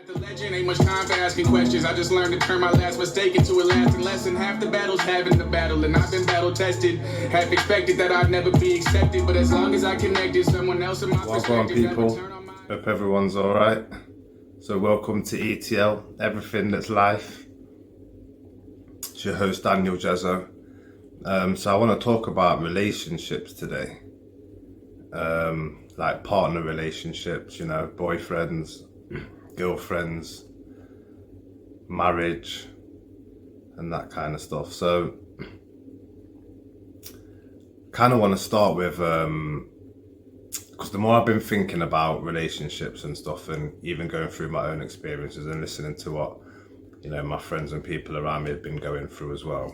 The legend ain't much time for asking questions. I just learned to turn my last mistake into a lasting lesson. Half the battle's having the battle, and I've been battle tested. Half expected that I'd never be accepted, but as long as I connected someone else in my perspective, people. Hope everyone's all right. So welcome to ETL, Everything That's Life. It's your host Daniel Jezzo. So I want to talk about relationships today, like partner relationships, you know, boyfriends, girlfriends, marriage, and that kind of stuff. So kind of want to start with, because the more I've been thinking about relationships and stuff, and even going through my own experiences and listening to what, you know, my friends and people around me have been going through as well,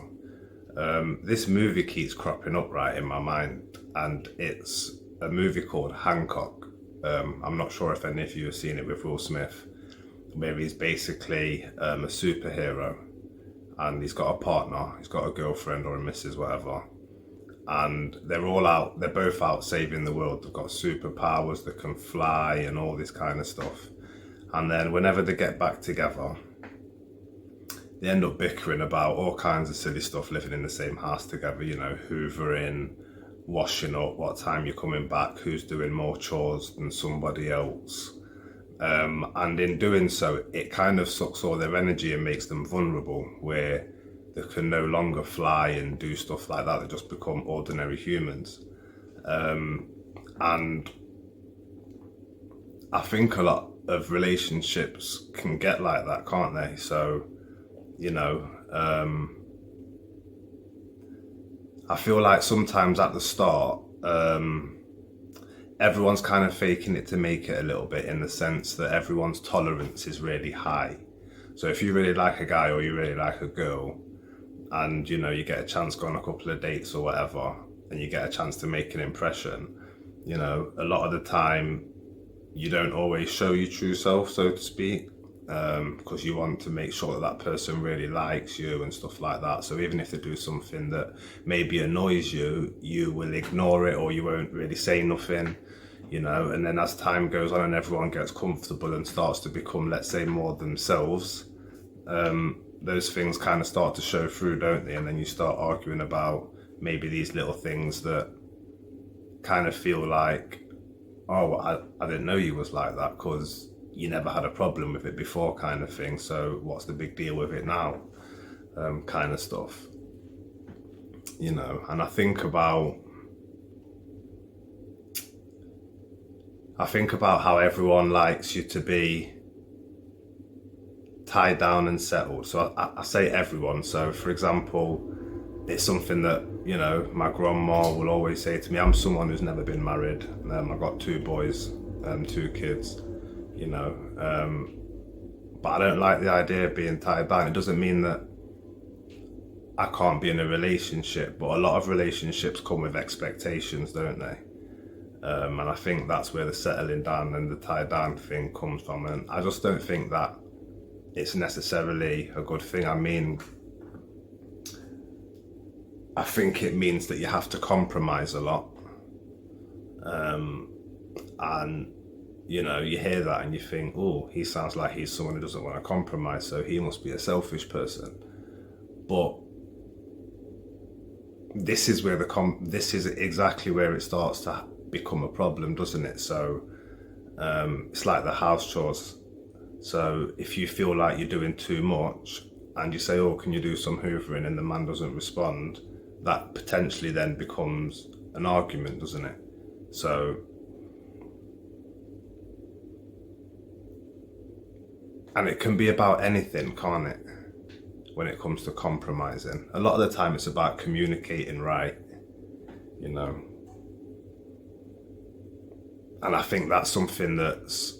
this movie keeps cropping up right in my mind, and it's a movie called Hancock. I'm not sure if any of you have seen it, with Will Smith, where he's basically a superhero, and he's got a partner, he's got a girlfriend or a missus, whatever, and they're both out saving the world. They've got superpowers, they can fly and all this kind of stuff. And then whenever they get back together, they end up bickering about all kinds of silly stuff, living in the same house together, you know, hoovering, washing up, what time you're coming back, who's doing more chores than somebody else. And in doing so, it kind of sucks all their energy and makes them vulnerable, where they can no longer fly and do stuff like that. They just become ordinary humans. And I think a lot of relationships can get like that, can't they? So, you know, I feel like sometimes at the start, everyone's kind of faking it to make it a little bit, in the sense that everyone's tolerance is really high. So if you really like a guy or you really like a girl, and you know, you get a chance to go on a couple of dates or whatever, and you get a chance to make an impression, you know, a lot of the time you don't always show your true self, so to speak, because you want to make sure that that person really likes you and stuff like that. So even if they do something that maybe annoys you, you will ignore it, or you won't really say nothing, you know. And then as time goes on and everyone gets comfortable and starts to become, let's say, more themselves, those things kind of start to show through, don't they? And then you start arguing about maybe these little things that kind of feel like, oh, I didn't know you was like that, because you never had a problem with it before, kind of thing. So what's the big deal with it now, kind of stuff, you know. And I think about how everyone likes you to be tied down and settled. So I say everyone. So for example, it's something that, you know, my grandma will always say to me. I'm someone who's never been married. I've got 2 boys and 2 kids, you know, but I don't like the idea of being tied down. It doesn't mean that I can't be in a relationship, but a lot of relationships come with expectations, don't they? And I think that's where the settling down and the tied down thing comes from. And I just don't think that it's necessarily a good thing. I mean, I think it means that you have to compromise a lot. And, you know, you hear that and you think, oh, he sounds like he's someone who doesn't want to compromise, so he must be a selfish person. But this is where this is exactly where it starts to become a problem, doesn't it? So it's like the house chores. So if you feel like you're doing too much and you say, oh, can you do some hoovering, and the man doesn't respond, that potentially then becomes an argument, doesn't it? So, and it can be about anything, can't it? When it comes to compromising, a lot of the time it's about communicating right, you know. And I think that's something that's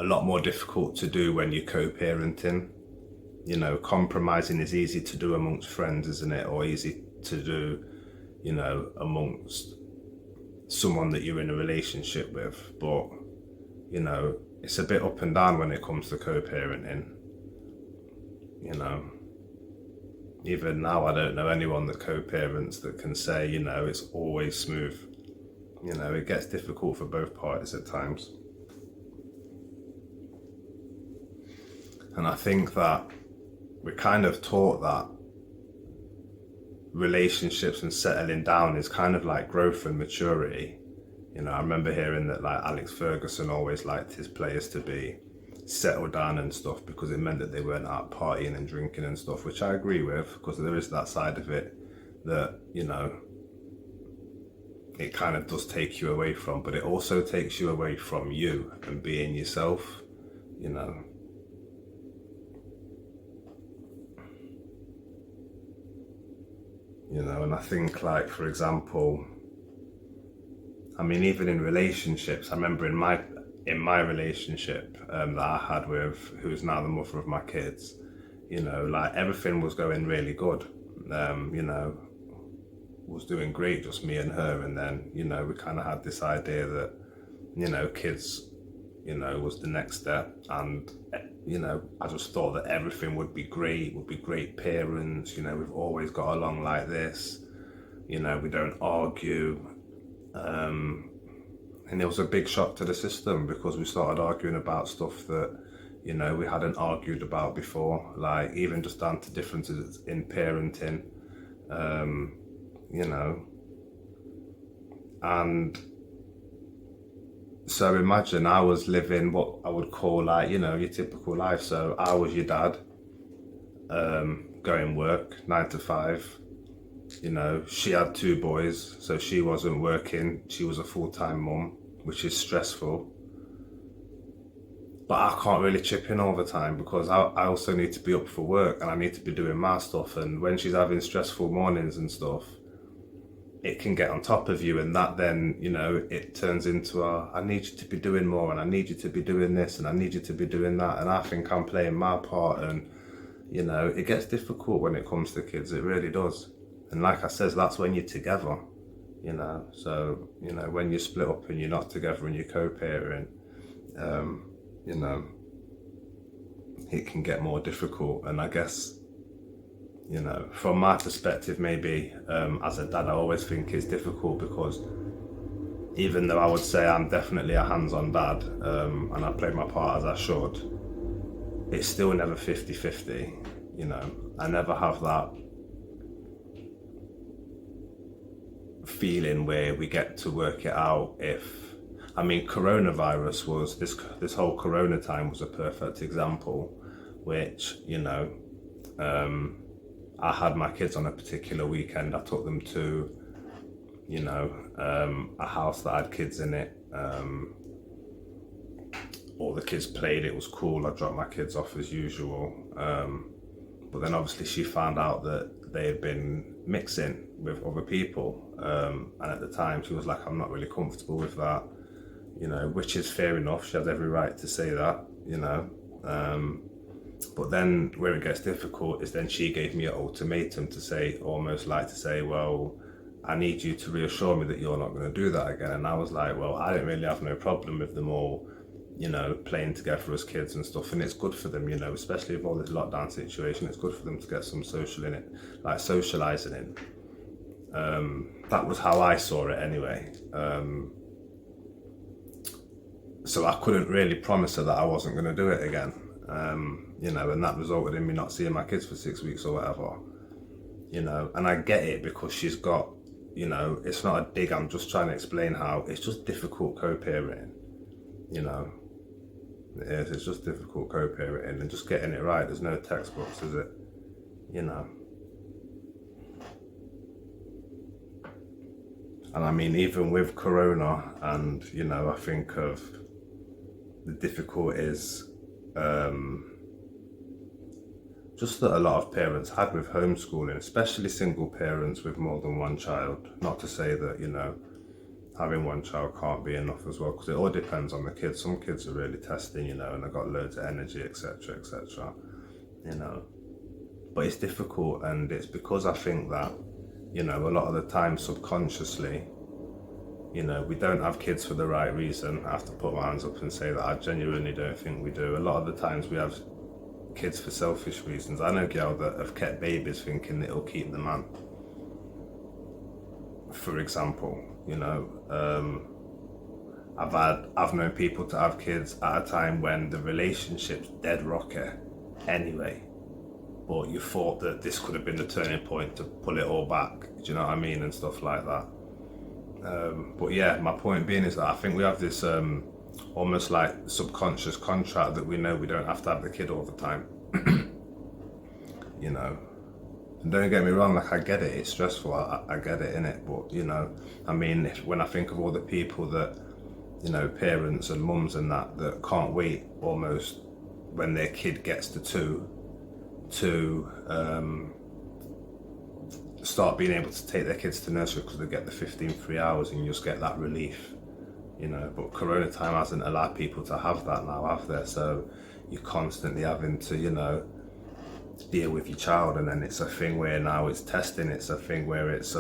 a lot more difficult to do when you're co-parenting. You know, compromising is easy to do amongst friends, isn't it? Or easy to do, you know, amongst someone that you're in a relationship with. But, you know, it's a bit up and down when it comes to co-parenting. You know, even now, I don't know anyone that co-parents that can say, you know, it's always smooth. You know, it gets difficult for both parties at times. And I think that we're kind of taught that relationships and settling down is kind of like growth and maturity. You know, I remember hearing that like Alex Ferguson always liked his players to be settled down and stuff because it meant that they weren't out partying and drinking and stuff, which I agree with, because there is that side of it that, you know, it kind of does take you away from, but it also takes you away from you and being yourself, you know. You know, and I think, like, for example, I mean, even in relationships, I remember in my relationship that I had with who's now the mother of my kids, you know, like everything was going really good. You know, was doing great, just me and her, and then, you know, we kind of had this idea that, you know, kids, you know, was the next step, and, you know, I just thought that everything would be great parents, you know, we've always got along like this, you know, we don't argue, and it was a big shock to the system because we started arguing about stuff that, you know, we hadn't argued about before, like even just down to differences in parenting, you know. And so imagine I was living what I would call, like, you know, your typical life. So I was your dad, going work 9 to 5. You know, she had 2 boys, so she wasn't working. She was a full-time mum, which is stressful. But I can't really chip in all the time because I also need to be up for work and I need to be doing my stuff. And when she's having stressful mornings and stuff, it can get on top of you, and that then, you know, it turns into I need you to be doing more, and I need you to be doing this, and I need you to be doing that, and I think I'm playing my part, and, you know, it gets difficult when it comes to kids, it really does. And like I says, that's when you're together, you know. So, you know, when you split up and you're not together and you're co-parenting, you know, it can get more difficult. And I guess, you know, from my perspective, maybe as a dad, I always think it's difficult because even though I would say I'm definitely a hands-on dad, and I play my part as I should, it's still never 50-50, you know. I never have that feeling where we get to work it out. I mean, coronavirus was, this whole corona time was a perfect example, which, you know, I had my kids on a particular weekend. I took them to, you know, a house that had kids in it. All the kids played, it was cool. I dropped my kids off as usual. But then obviously she found out that they had been mixing with other people. And at the time she was like, I'm not really comfortable with that, you know, which is fair enough. She has every right to say that, you know. But then where it gets difficult is then she gave me an ultimatum to say, almost like to say, well, I need you to reassure me that you're not going to do that again. And I was like, well, I don't really have no problem with them all, you know, playing together as kids and stuff. And it's good for them, you know, especially with all this lockdown situation, it's good for them to get some social in it, like socialising in. That was how I saw it anyway. So I couldn't really promise her that I wasn't going to do it again. You know, and that resulted in me not seeing my kids for 6 weeks or whatever, you know. And I get it because she's got, you know, it's not a dig, I'm just trying to explain how it's just difficult co-parenting, you know. It is, it's just difficult co-parenting and just getting it right. There's no textbooks, is it? You know. And I mean, even with Corona, and, you know, I think of the difficulties just that a lot of parents had with homeschooling, especially single parents with more than one child. Not to say that, you know, having one child can't be enough as well, because it all depends on the kids. Some kids are really testing, you know, and they've got loads of energy, etc., etc., you know. But it's difficult, and it's because I think that, you know, a lot of the time subconsciously, you know, we don't have kids for the right reason. I have to put my hands up and say that I genuinely don't think we do. A lot of the times we have kids for selfish reasons. I know girls that have kept babies thinking it'll keep the man, for example, you know. I've known people to have kids at a time when the relationship's dead rocky, anyway. But you thought that this could have been the turning point to pull it all back. Do you know what I mean? And stuff like that. But yeah, my point being is that I think we have this almost like subconscious contract that we know we don't have to have the kid all the time. You know, and don't get me wrong, like I get it, it's stressful, I get it, innit? But you know, I mean, when I think of all the people that, you know, parents and mums and that can't wait almost when their kid gets to 2 to start being able to take their kids to nursery because they get the 15 free hours and you just get that relief, you know. But Corona time hasn't allowed people to have that now, have they? So you're constantly having to, you know, deal with your child, and then it's a thing where now it's testing, it's a thing where it's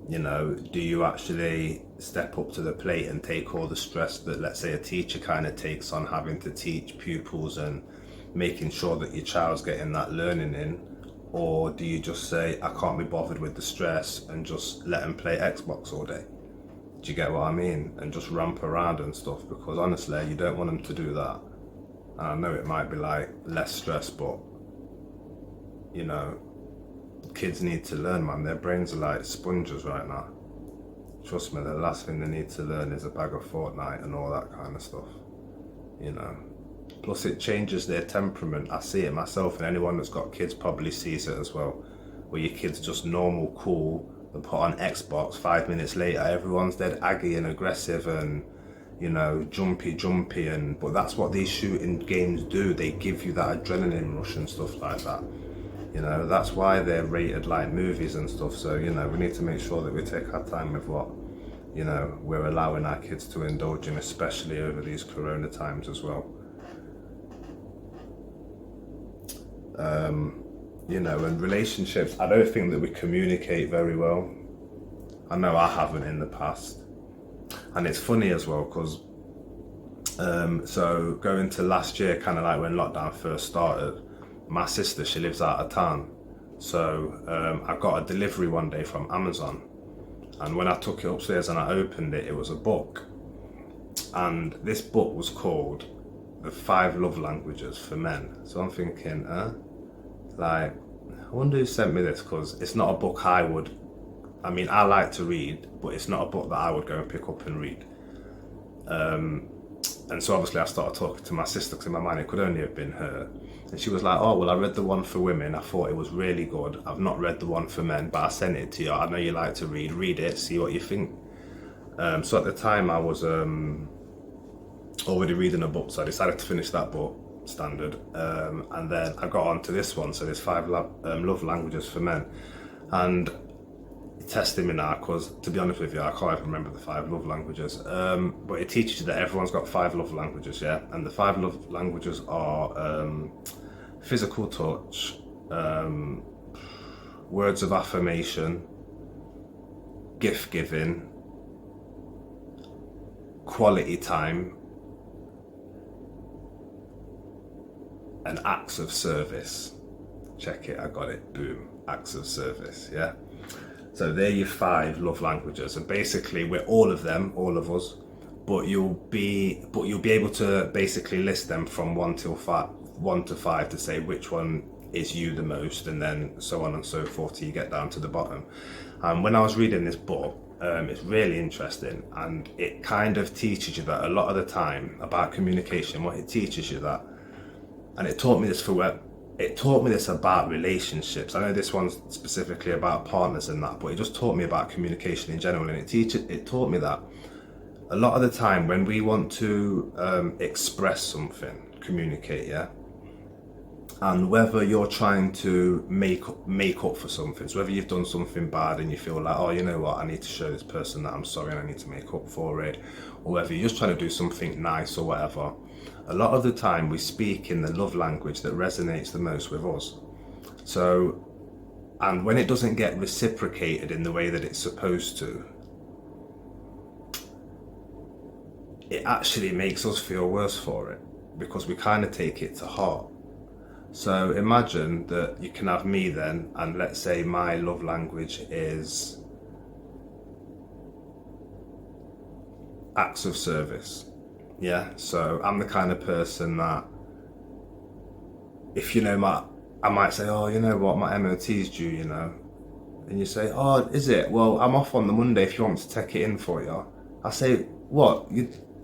you know, do you actually step up to the plate and take all the stress that, let's say, a teacher kind of takes on having to teach pupils and making sure that your child's getting that learning in? Or do you just say, I can't be bothered with the stress, and just let them play Xbox all day? Do you get what I mean? And just ramp around and stuff, because honestly, you don't want them to do that. And I know it might be like less stress, but you know, kids need to learn, man. Their brains are like sponges right now. Trust me, the last thing they need to learn is a bag of Fortnite and all that kind of stuff, you know. Plus it changes their temperament. I see it myself, and anyone that's got kids probably sees it as well, where your kid's just normal, cool, they put on Xbox, 5 minutes later everyone's dead aggy and aggressive and, you know, jumpy, and but that's what these shooting games do. They give you that adrenaline rush and stuff like that. You know, that's why they're rated like movies and stuff. So, you know, we need to make sure that we take our time with what, you know, we're allowing our kids to indulge in, especially over these Corona times as well. You know, and relationships, I don't think that we communicate very well. I know I haven't in the past. And it's funny as well, because so going to last year, kind of like when lockdown first started, my sister, she lives out of town. So I got a delivery one day from Amazon. And when I took it upstairs and I opened it, it was a book. And this book was called The 5 Love Languages for Men. So I'm thinking, like, I wonder who sent me this, because it's not a book I mean, I like to read, but it's not a book that I would go and pick up and read. And so obviously I started talking to my sister, because in my mind it could only have been her. And she was like, oh, well, I read the one for women. I thought it was really good. I've not read the one for men, but I sent it to you. I know you like to read it, see what you think. So at the time I was already reading a book, so I decided to finish that book, standard. And then I got on to this one, so there's 5 love languages for men. And it tested me now, because to be honest with you, I can't even remember the 5 love languages. But it teaches you that everyone's got 5 love languages, yeah? And the 5 love languages are physical touch, words of affirmation, gift giving, quality time, and acts of service. Check it, I got it, boom, acts of service, yeah? So they're your 5 love languages, and basically we're all of them, all of us, but you'll be able to basically list them from 1 to 5 to say which one is you the most, and then so on and so forth till you get down to the bottom. And when I was reading this book, it's really interesting, and it kind of teaches you that a lot of the time about communication. What it teaches you that, and it taught me this about relationships. I know this one's specifically about partners and that, but it just taught me about communication in general, and it taught me that a lot of the time when we want to express something, communicate, yeah, and whether you're trying to make up for something, so whether you've done something bad and you feel like, oh, you know what, I need to show this person that I'm sorry and I need to make up for it, or whether you're just trying to do something nice or whatever, a lot of the time we speak in the love language that resonates the most with us. So, and when it doesn't get reciprocated in the way that it's supposed to, it actually makes us feel worse for it, because we kind of take it to heart. So imagine that you can have me then, and let's say my love language is acts of service. Yeah, so I'm the kind of person that if I might say, oh, you know what, my MOT's due, you know. And you say, oh, is it? Well, I'm off on the Monday if you want to take it in for you. I say, what?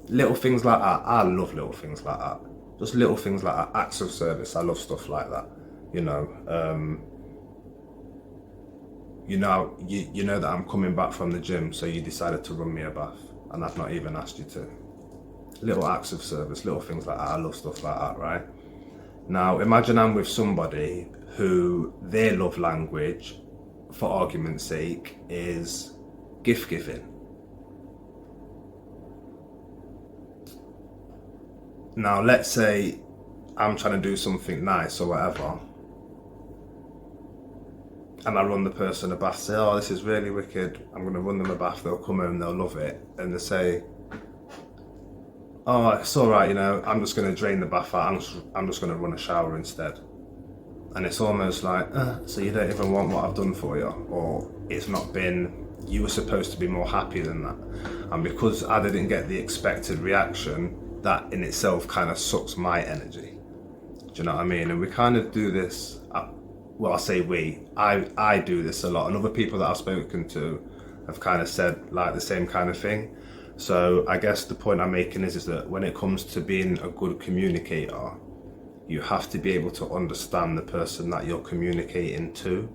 Little things like that. I love little things like that. Just little things like that. Acts of service. I love stuff like that. You know. You know that I'm coming back from the gym, so you decided to run me a bath, and I've not even asked you to. Little acts of service, little things like that. I love stuff like that, right? Now, imagine I'm with somebody who their love language, for argument's sake, is gift giving. Now, let's say I'm trying to do something nice or whatever, and I run the person a bath, say, oh, this is really wicked, I'm going to run them a bath, they'll come home, they'll love it, and they say, oh, it's all right, you know, I'm just going to drain the bath out, I'm just going to run a shower instead. And it's almost like, so you don't even want what I've done for you, or it's not been, you were supposed to be more happy than that. And because I didn't get the expected reaction, that in itself kind of sucks my energy. Do you know what I mean? And we kind of do this, well, I say we, I do this a lot, and other people that I've spoken to have kind of said like the same kind of thing. So I guess the point I'm making is that when it comes to being a good communicator, you have to be able to understand the person that you're communicating to.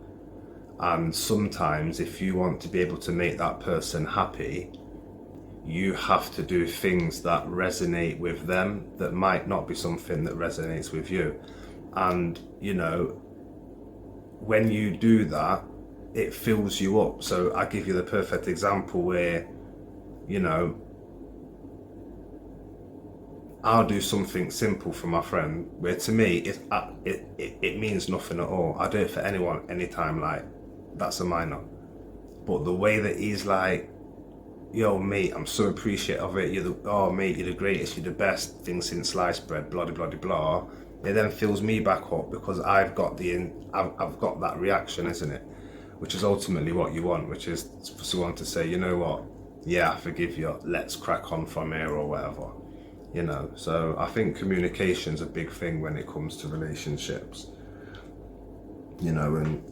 And sometimes if you want to be able to make that person happy, you have to do things that resonate with them that might not be something that resonates with you. And, you know, when you do that, it fills you up. So I give you the perfect example where, you know, I'll do something simple for my friend where to me it means nothing at all. I do it for anyone, anytime, like that's a minor. But the way that he's like, yo mate, I'm so appreciative of it, oh mate, you're the greatest, you're the best thing since sliced bread, blah blah blah blah, it then fills me back up because I've got that reaction, isn't it? Which is ultimately what you want, which is for someone to say, you know what, yeah, I forgive you, let's crack on from here or whatever, you know. So I think communication's a big thing when it comes to relationships, you know. And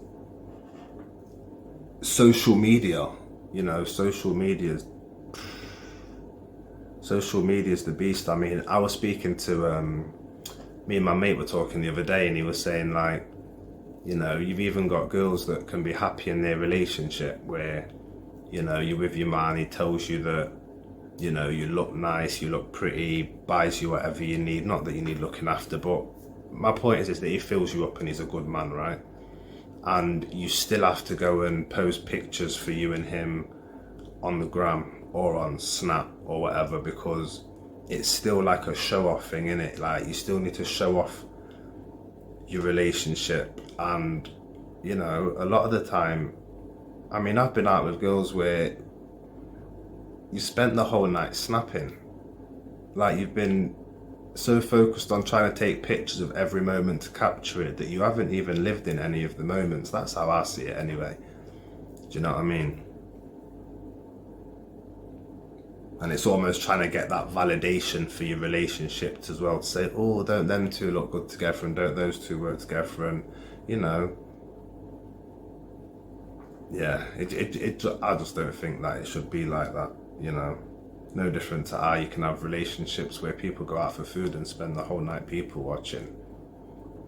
social media, you know, social media is the beast. I mean, I was speaking to me and my mate were talking the other day, and he was saying, like, you know, you've even got girls that can be happy in their relationship where, you know, you're with your man, he tells you that, you know, you look nice, you look pretty, buys you whatever you need, not that you need looking after, but my point is that he fills you up and he's a good man, right? And you still have to go and post pictures for you and him on the gram or on Snap or whatever, because it's still like a show off thing, innit? Like, you still need to show off your relationship. And, you know, a lot of the time, I mean, I've been out with girls where you spent the whole night snapping. Like, you've been so focused on trying to take pictures of every moment to capture it that you haven't even lived in any of the moments. That's how I see it anyway. Do you know what I mean? And it's almost trying to get that validation for your relationship as well, to say, oh, don't them two look good together, and don't those two work together, and, you know, yeah, I just don't think that it should be like that, you know. No different to how you can have relationships where people go out for food and spend the whole night people watching,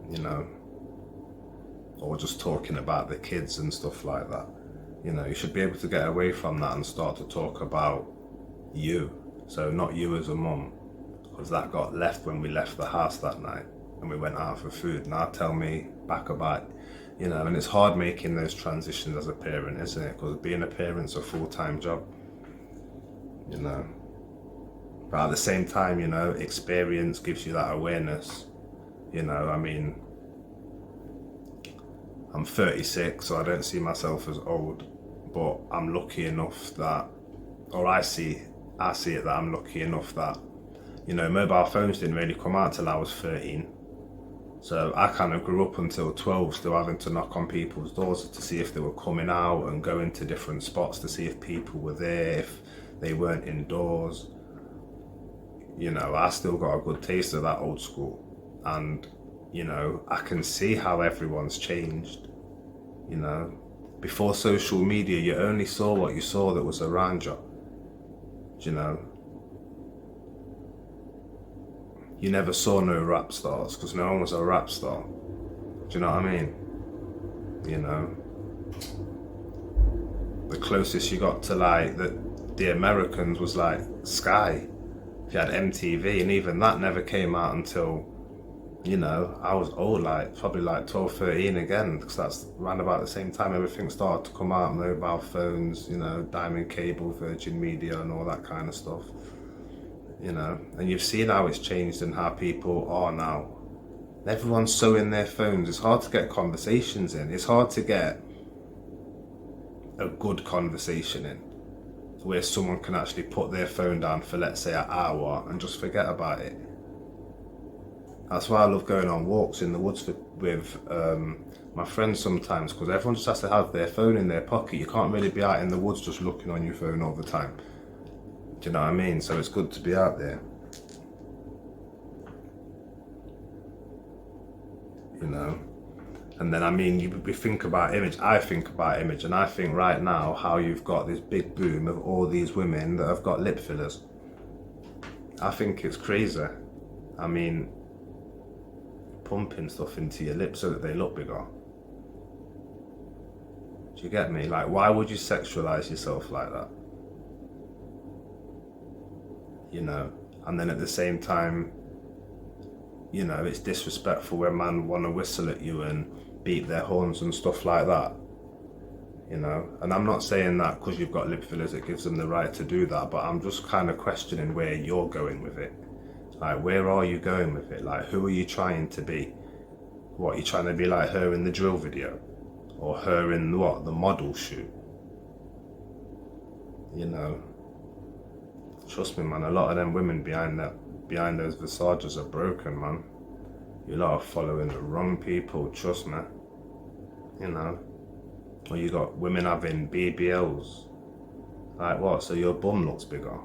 you know, or just talking about the kids and stuff like that. You know, you should be able to get away from that and start to talk about you. So not you as a mum, because that got left when we left the house that night and we went out for food. Now tell me back about, you know. And it's hard making those transitions as a parent, isn't it? Because being a parent's a full-time job, you know. But at the same time, you know, experience gives you that awareness, you know. I mean, I'm 36, so I don't see myself as old, but I'm lucky enough that, or I see it that I'm lucky enough that, you know, mobile phones didn't really come out till I was 13. So I kind of grew up until 12 still having to knock on people's doors to see if they were coming out, and go into different spots to see if people were there, if they weren't indoors. You know, I still got a good taste of that old school. And, you know, I can see how everyone's changed, you know. Before social media, you only saw what you saw that was around you, you know. You never saw no rap stars because no one was a rap star. Do you know what I mean? You know, the closest you got to like the Americans was like Sky. You had MTV, and even that never came out until, you know, I was old, like probably like 12, 13 again, because that's around about the same time everything started to come out, mobile phones, you know, Diamond Cable, Virgin Media and all that kind of stuff, you know. And you've seen how it's changed and how people are now. Everyone's so in their phones, it's hard to get conversations in. It's hard to get a good conversation in, where someone can actually put their phone down for, let's say, an hour and just forget about it. That's why I love going on walks in the woods with my friends sometimes, because everyone just has to have their phone in their pocket. You can't really be out in the woods just looking on your phone all the time. Do you know what I mean? So it's good to be out there. You know? And then, I mean, we think about image, I think about image, and I think right now how you've got this big boom of all these women that have got lip fillers. I think it's crazy. I mean, pumping stuff into your lips so that they look bigger. Do you get me? Like, why would you sexualize yourself like that? You know? And then at the same time, you know, it's disrespectful when men want to whistle at you and beat their horns and stuff like that, you know. And I'm not saying that because you've got lip fillers it gives them the right to do that, but I'm just kind of questioning where you're going with it. Like, where are you going with it? Like, who are you trying to be? What, are you trying to be like her in the drill video? Or her in what, the model shoot? You know, trust me, man, a lot of them women behind those visages are broken, man. You lot are following the wrong people, trust me. You know, or you got women having BBLs. Like what? So your bum looks bigger.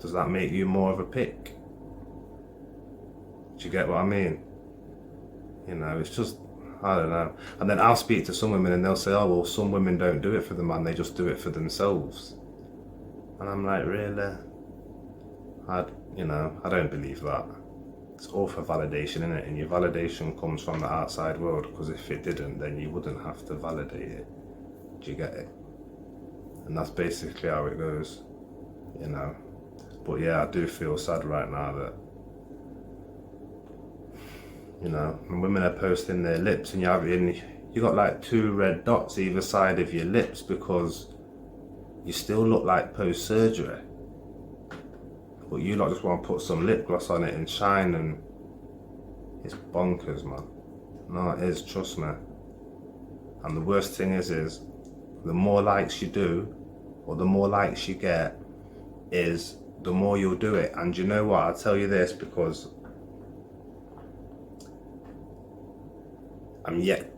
Does that make you more of a pick? Do you get what I mean? You know, it's just, I don't know. And then I'll speak to some women and they'll say, oh, well, some women don't do it for the man, they just do it for themselves. And I'm like, really? I don't believe that. It's all for validation, innit? And your validation comes from the outside world, because if it didn't, then you wouldn't have to validate it. Do you get it? And that's basically how it goes, you know. But yeah, I do feel sad right now that, you know, when women are posting their lips and you got like 2 red dots either side of your lips because you still look like post-surgery. But you lot just want to put some lip gloss on it and shine, and it's bonkers, man. No, it is, trust me. And the worst thing is the more likes you do, or the more likes you get, is the more you'll do it. And you know what, I'll tell you this, because I'm yet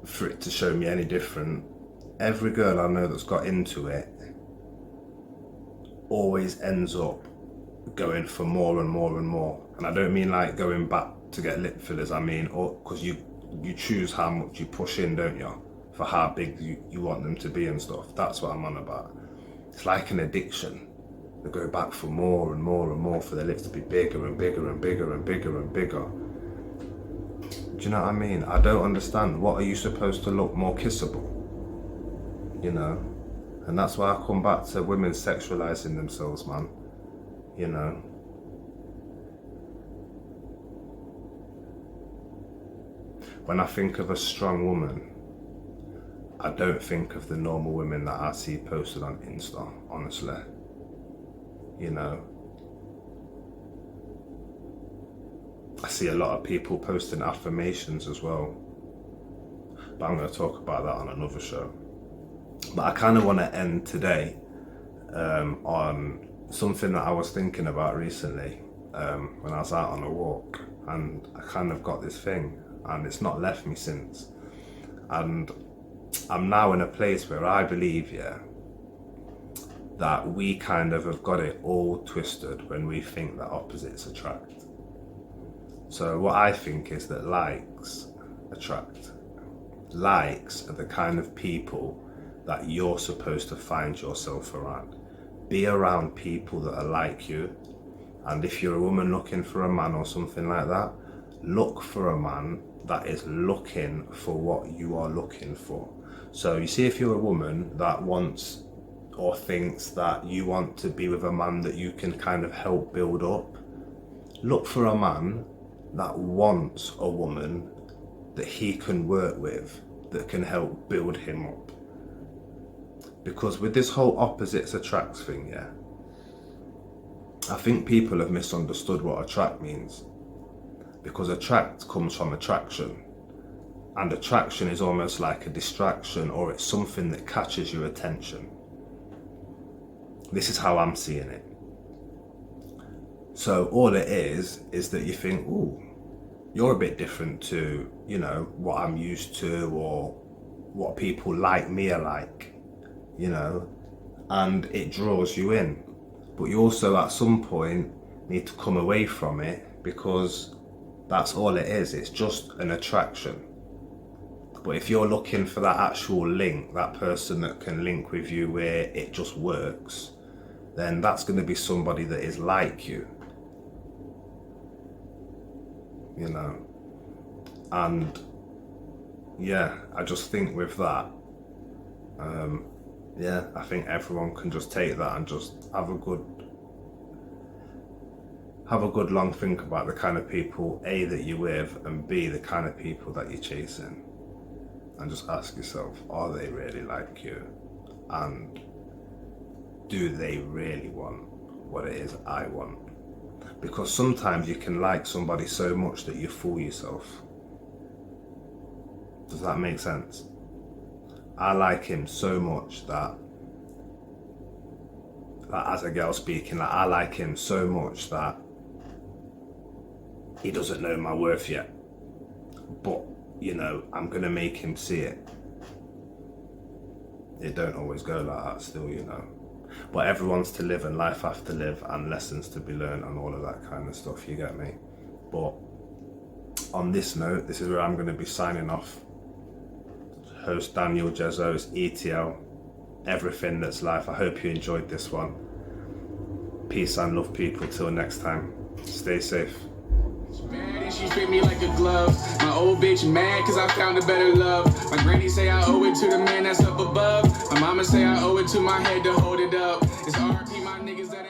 for it to show me any different. Every girl I know that's got into it always ends up going for more and more and more. And I don't mean like going back to get lip fillers, I mean, or because you choose how much you push in, don't you, for how big you want them to be and stuff. That's what I'm on about. It's like an addiction. They go back for more and more and more, for their lips to be bigger and bigger and bigger and bigger and bigger. Do you know what I mean? I don't understand. What are you supposed to look more kissable? You know? And that's why I come back to women sexualizing themselves, man. You know? When I think of a strong woman, I don't think of the normal women that I see posted on Insta, honestly. You know? I see a lot of people posting affirmations as well. But I'm going to talk about that on another show. But I kind of want to end today on something that I was thinking about recently when I was out on a walk, and I kind of got this thing, and it's not left me since. And I'm now in a place where I believe, that we kind of have got it all twisted when we think that opposites attract. So what I think is that likes attract. Likes are the kind of people that you're supposed to find yourself around. Be around people that are like you. And if you're a woman looking for a man or something like that, look for a man that is looking for what you are looking for. So you see, if you're a woman that wants or thinks that you want to be with a man that you can kind of help build up, look for a man that wants a woman that he can work with, that can help build him up. Because with this whole opposites attracts thing, yeah, I think people have misunderstood what attract means. Because attract comes from attraction. And attraction is almost like a distraction, or it's something that catches your attention. This is how I'm seeing it. So all it is that you think, ooh, you're a bit different to, you know, what I'm used to, or what people like me are like, you know, and it draws you in. But you also at some point need to come away from it, because that's all it is. It's just an attraction. But if you're looking for that actual link, that person that can link with you where it just works, then that's going to be somebody that is like you. You know, and yeah, I just think with that, yeah, I think everyone can just take that and just have a good long think about the kind of people, A, that you're with, and B, the kind of people that you're chasing, and just ask yourself, are they really like you, and do they really want what it is I want? Because sometimes you can like somebody so much that you fool yourself. Does that make sense? I like him so much that as a girl speaking, like, I like him so much that he doesn't know my worth yet. But, you know, I'm gonna make him see it. It don't always go like that still, you know. But everyone's to live, and life have to live, and lessons to be learned, and all of that kind of stuff, you get me? But on this note, this is where I'm going to be signing off. Host Daniel Jezzo's ETL, everything that's life. I hope you enjoyed this one. Peace and love, people. Till next time, stay safe. Bad and she fit me like a glove. My old bitch mad cause I found a better love. My granny say I owe it to the man that's up above. My mama say I owe it to my head to hold it up. It's RP my niggas that